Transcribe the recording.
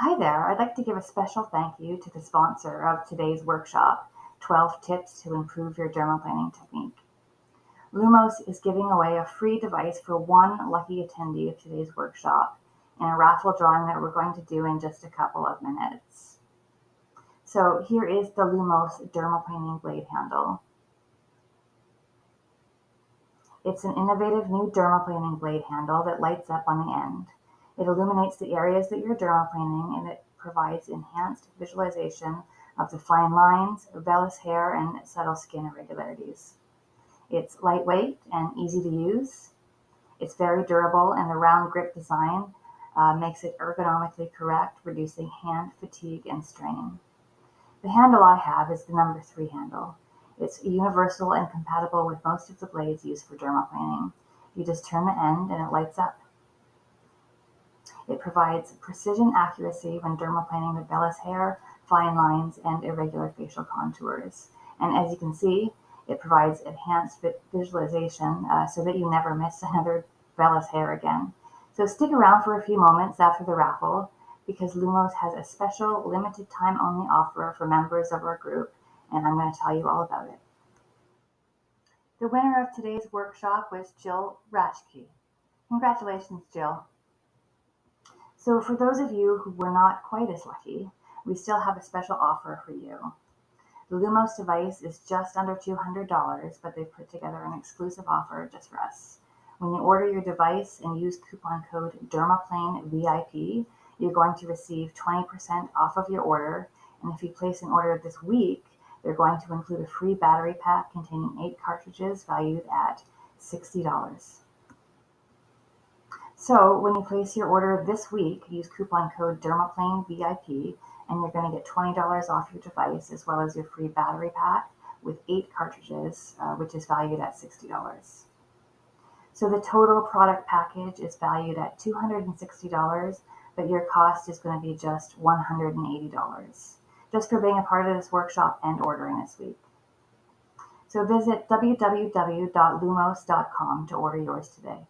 Hi there. I'd like to give a special thank you to the sponsor of today's workshop, 12 Tips to Improve Your Dermaplaning Technique. Lumos is giving away a free device for one lucky attendee of today's workshop in a raffle drawing that we're going to do in just a couple of minutes. So here is the Lumos Dermaplaning Blade Handle. It's an innovative new dermaplaning blade handle that lights up on the end. It illuminates the areas that you're dermaplaning, and it provides enhanced visualization of the fine lines, vellus hair, and subtle skin irregularities. It's lightweight and easy to use. It's very durable, and the round grip design makes it ergonomically correct, reducing hand fatigue and strain. The handle I have is the number 3 handle. It's universal and compatible with most of the blades used for dermaplaning. You just turn the end and it lights up. It provides precision accuracy when dermaplaning the vellus hair, fine lines, and irregular facial contours. And as you can see, it provides enhanced visualization so that you never miss another vellus hair again. So stick around for a few moments after the raffle because Lumos has a special limited time only offer for members of our group, and I'm going to tell you all about it. The winner of today's workshop was Jill Ratchke. Congratulations, Jill. So for those of you who were not quite as lucky, we still have a special offer for you. The Lumos device is just under $200, but they've put together an exclusive offer just for us. When you order your device and use coupon code DermaplaneVIP, you're going to receive 20% off of your order, and if you place an order this week, they're going to include a free battery pack containing 8 cartridges valued at $60. So when you place your order this week, use coupon code DermaplaneVIP, and you're going to get $20 off your device as well as your free battery pack with 8 cartridges, which is valued at $60. So the total product package is valued at $260, but your cost is going to be just $180, just for being a part of this workshop and ordering this week. So visit www.lumos.com to order yours today.